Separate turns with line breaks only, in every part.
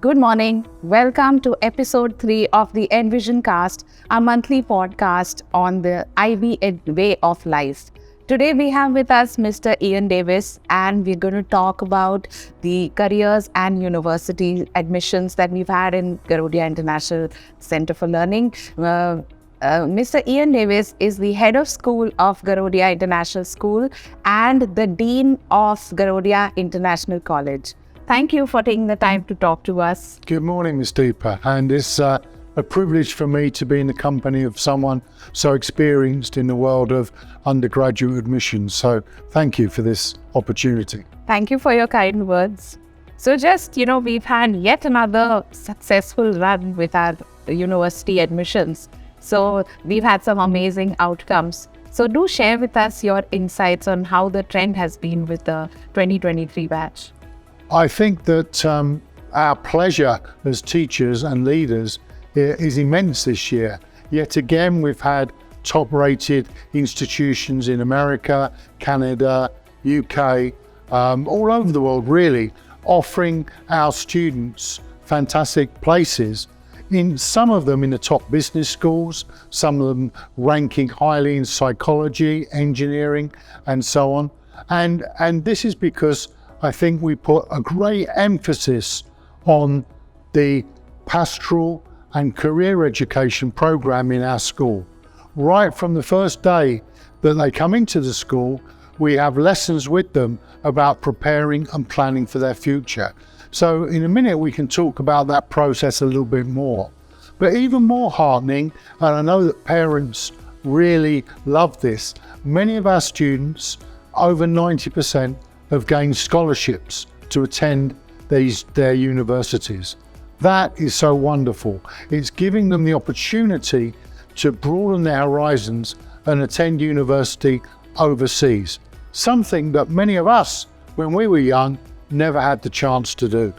Good morning. Welcome to episode 3 of the Envision Cast, a monthly podcast on the IB way of life. Today we have with us Mr. Ian Davis, and we're going to talk about the careers and university admissions that we've had in Garodia International Center for Learning. Mr. Ian Davis is the head of school of Garodia International School and the dean of Garodia International College. Thank you for taking the time to talk to us.
Good morning, Ms. Deepa. And it's a privilege for me to be in the company of someone so experienced in the world of undergraduate admissions. So thank you for this opportunity.
Thank you for your kind words. So we've had yet another successful run with our university admissions. So we've had some amazing outcomes. So do share with us your insights on how the trend has been with the 2023 batch.
I think that our pleasure as teachers and leaders is immense this year. Yet again, we've had top-rated institutions in America, Canada, UK, all over the world really, offering our students fantastic places. In some of them in the top business schools, some of them ranking highly in psychology, engineering, and so on. And this is because I think we put a great emphasis on the pastoral and career education program in our school. Right from the first day that they come into the school, we have lessons with them about preparing and planning for their future. So in a minute, we can talk about that process a little bit more. But even more heartening, and I know that parents really love this, many of our students, over 90%, have gained scholarships to attend their universities. That is so wonderful. It's giving them the opportunity to broaden their horizons and attend university overseas. Something that many of us, when we were young, never had the chance to do.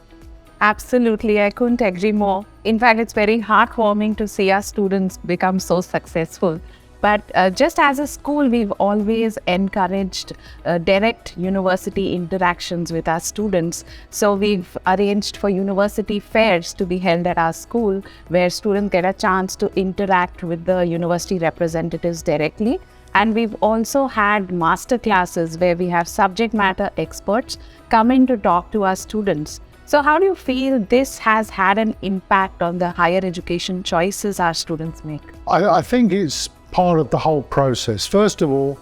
Absolutely, I couldn't agree more. In fact, it's very heartwarming to see our students become so successful. But just as a school, we've always encouraged direct university interactions with our students. So we've arranged for university fairs to be held at our school, where students get a chance to interact with the university representatives directly. And we've also had master classes where we have subject matter experts come in to talk to our students. So how do you feel this has had an impact on the higher education choices our students make?
I think it's part of the whole process. First of all,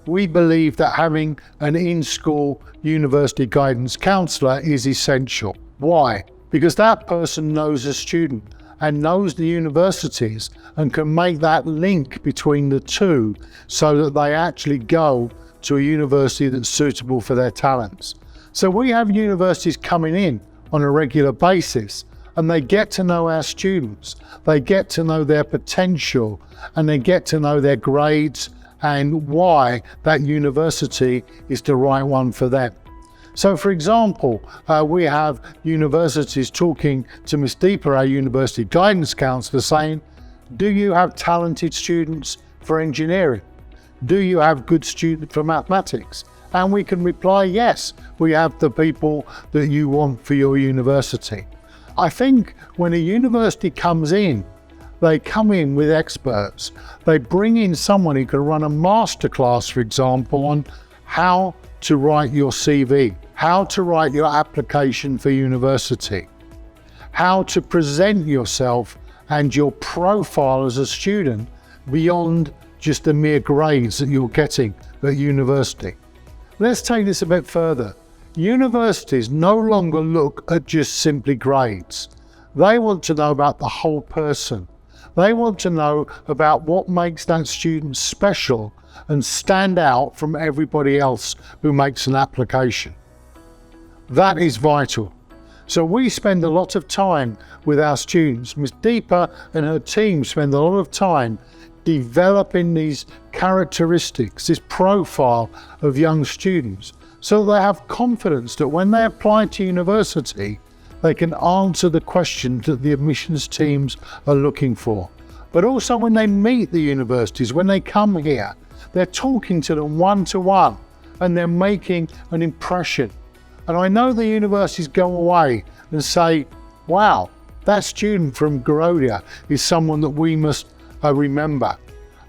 we believe that having an in-school university guidance counsellor is essential. Why? Because that person knows a student and knows the universities and can make that link between the two so that they actually go to a university that's suitable for their talents. So we have universities coming in on a regular basis, and they get to know our students, they get to know their potential, and they get to know their grades and why that university is the right one for them. So for example, we have universities talking to Ms. Deepa, our university guidance counsellor, saying, do you have talented students for engineering? Do you have good students for mathematics? And we can reply, yes, we have the people that you want for your university. I think when a university comes in, they come in with experts. They bring in someone who can run a masterclass, for example, on how to write your CV, how to write your application for university, how to present yourself and your profile as a student beyond just the mere grades that you're getting at university. Let's take this a bit further. Universities no longer look at just simply grades. They want to know about the whole person. They want to know about what makes that student special and stand out from everybody else who makes an application. That is vital. So we spend a lot of time with our students. Ms. Deepa and her team spend a lot of time developing these characteristics, this profile of young students, so they have confidence that when they apply to university, they can answer the questions that the admissions teams are looking for. But also when they meet the universities, when they come here, they're talking to them one-to-one and they're making an impression. And I know the universities go away and say, wow, that student from Garodia is someone that we must remember.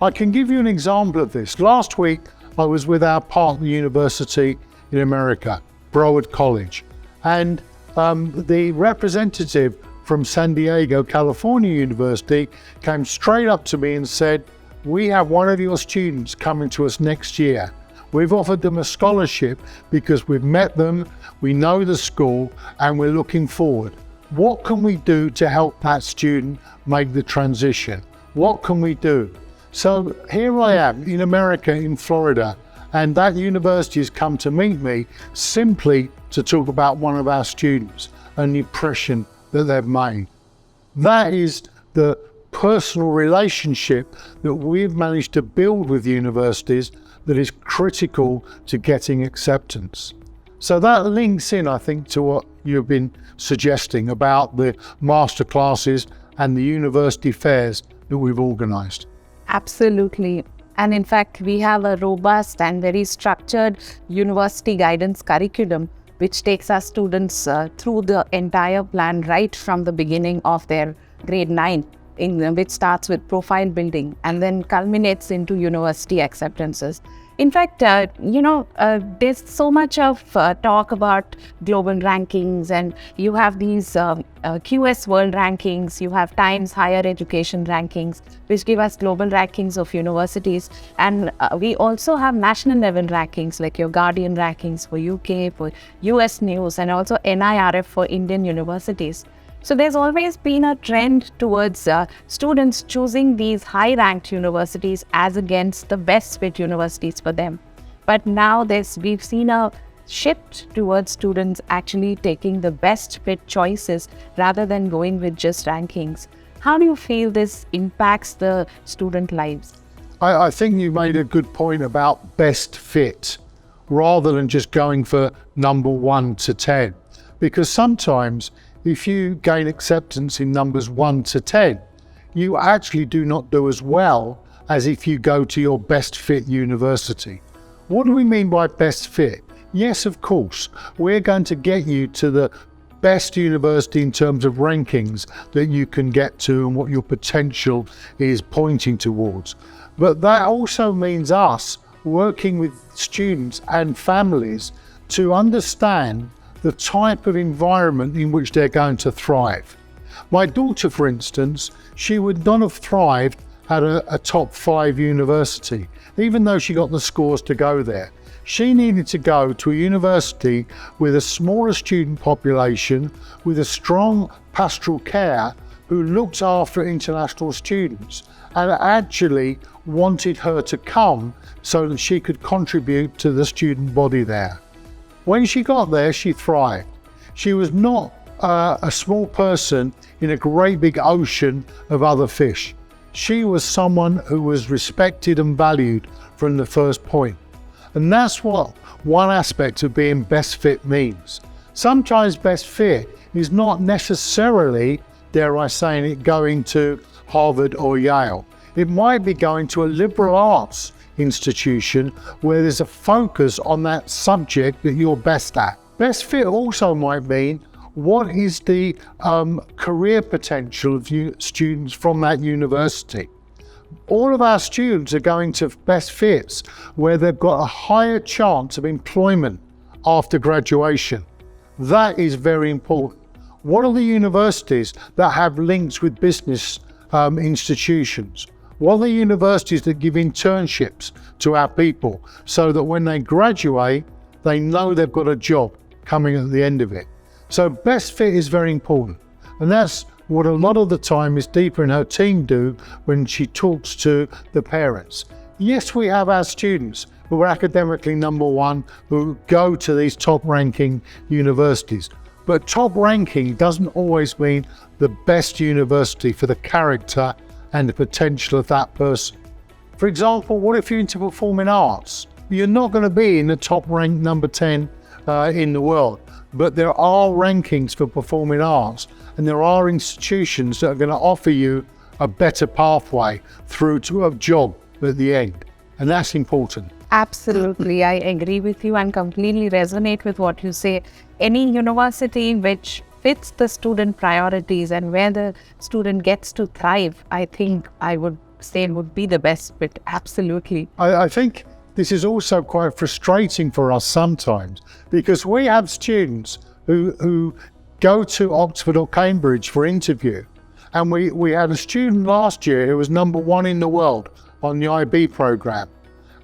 I can give you an example of this. Last week, I was with our partner university in America, Broward College, and the representative from San Diego, California University came straight up to me and said, "We have one of your students coming to us next year. We've offered them a scholarship because we've met them, we know the school, and we're looking forward. What can we do to help that student make the transition? What can we do?" So here I am in America, in Florida, and that university has come to meet me simply to talk about one of our students and the impression that they've made. That is the personal relationship that we've managed to build with universities that is critical to getting acceptance. So that links in, I think, to what you've been suggesting about the masterclasses and the university fairs that we've organised.
Absolutely. And in fact, we have a robust and very structured university guidance curriculum, which takes our students through the entire plan right from the beginning of their grade 9, which starts with profile building and then culminates into university acceptances. In fact, there's so much of talk about global rankings, and you have these QS World Rankings, you have Times Higher Education Rankings, which give us global rankings of universities. And we also have national level rankings like your Guardian rankings for UK, for US News, and also NIRF for Indian universities. So there's always been a trend towards students choosing these high-ranked universities as against the best fit universities for them. But now we've seen a shift towards students actually taking the best fit choices rather than going with just rankings. How do you feel this impacts the student lives?
I think you made a good point about best fit rather than just going for number 1 to 10. Because sometimes if you gain acceptance in numbers 1 to 10, you actually do not do as well as if you go to your best fit university. What do we mean by best fit? Yes, of course, we're going to get you to the best university in terms of rankings that you can get to and what your potential is pointing towards. But that also means us working with students and families to understand the type of environment in which they're going to thrive. My daughter, for instance, she would not have thrived at a top 5 university, even though she got the scores to go there. She needed to go to a university with a smaller student population, with a strong pastoral care, who looked after international students and actually wanted her to come so that she could contribute to the student body there. When she got there, she thrived. She was not a small person in a great big ocean of other fish. She was someone who was respected and valued from the first point. And that's what one aspect of being best fit means. Sometimes best fit is not necessarily, dare I say it, going to Harvard or Yale. It might be going to a liberal arts institution where there's a focus on that subject that you're best at. Best fit also might mean what is the career potential of students from that university. All of our students are going to best fits where they've got a higher chance of employment after graduation. That is very important. What are the universities that have links with business institutions? What are the universities that give internships to our people so that when they graduate, they know they've got a job coming at the end of it? So best fit is very important. And that's what a lot of the time Ms. Deepa and her team do when she talks to the parents. Yes, we have our students who are academically number 1, who go to these top ranking universities. But top ranking doesn't always mean the best university for the character and the potential of that person. For example, what if you're into performing arts? You're not going to be in the top ranked number 10 in the world, but there are rankings for performing arts, and there are institutions that are going to offer you a better pathway through to a job at the end, and that's important.
Absolutely, I agree with you and completely resonate with what you say. Any university which fits the student priorities and where the student gets to thrive, I think I would say would be the best fit. Absolutely.
I think this is also quite frustrating for us sometimes, because we have students who go to Oxford or Cambridge for interview. And we had a student last year who was #1 in the world on the IB program.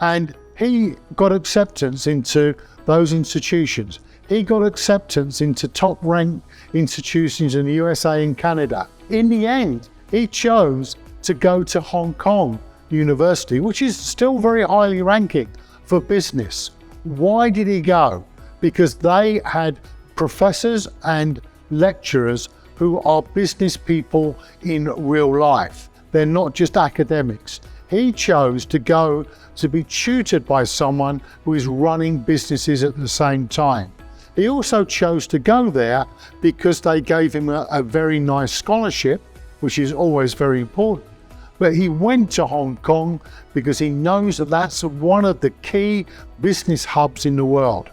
And he got acceptance into those institutions. He got acceptance into top ranked institutions in the USA and Canada. In the end, he chose to go to Hong Kong University, which is still very highly ranking for business. Why did he go? Because they had professors and lecturers who are business people in real life. They're not just academics. He chose to go to be tutored by someone who is running businesses at the same time. He also chose to go there because they gave him a very nice scholarship, which is always very important. But he went to Hong Kong because he knows that that's one of the key business hubs in the world.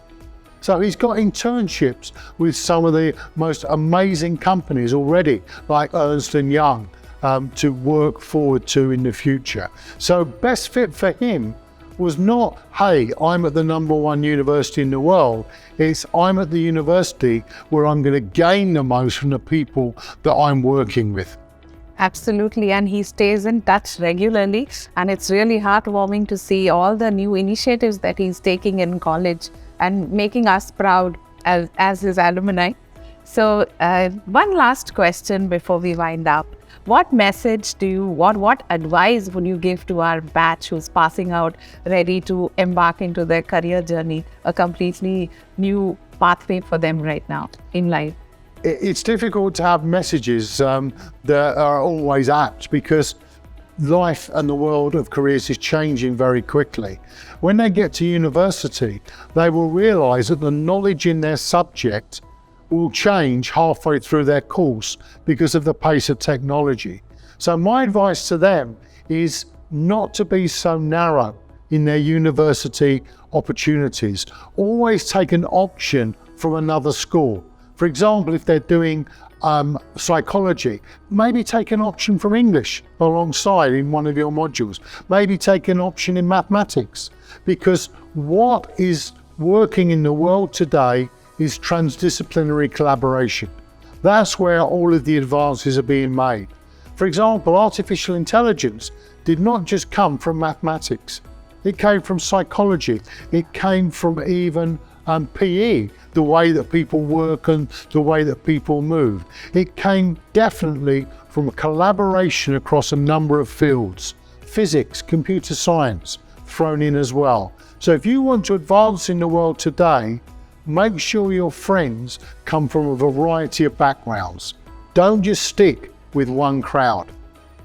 So he's got internships with some of the most amazing companies already, like Ernst & Young, to work forward to in the future. So best fit for him was not, hey, I'm at the #1 university in the world. It's I'm at the university where I'm going to gain the most from the people that I'm working with.
Absolutely, and he stays in touch regularly, and it's really heartwarming to see all the new initiatives that he's taking in college and making us proud as his alumni. So one last question before we wind up. What message what advice would you give to our batch who's passing out, ready to embark into their career journey, a completely new pathway for them right now in life?
It's difficult to have messages that are always apt, because life and the world of careers is changing very quickly. When they get to university, they will realise that the knowledge in their subject will change halfway through their course because of the pace of technology. So my advice to them is not to be so narrow in their university opportunities. Always take an option from another school. For example, if they're doing psychology, maybe take an option from English alongside in one of your modules. Maybe take an option in mathematics, because what is working in the world today is transdisciplinary collaboration. That's where all of the advances are being made. For example, artificial intelligence did not just come from mathematics. It came from psychology. It came from even PE, the way that people work and the way that people move. It came definitely from a collaboration across a number of fields. Physics, computer science thrown in as well. So if you want to advance in the world today, make sure your friends come from a variety of backgrounds. Don't just stick with one crowd.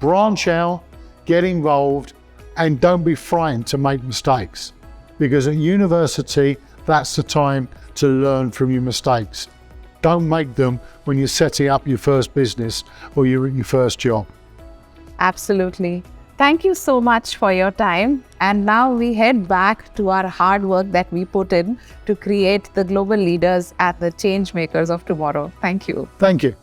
Branch out, get involved, and don't be frightened to make mistakes. Because at university, that's the time to learn from your mistakes. Don't make them when you're setting up your first business or you're at your first job.
Absolutely. Thank you so much for your time. And now we head back to our hard work that we put in to create the global leaders and the change makers of tomorrow. Thank you.
Thank you.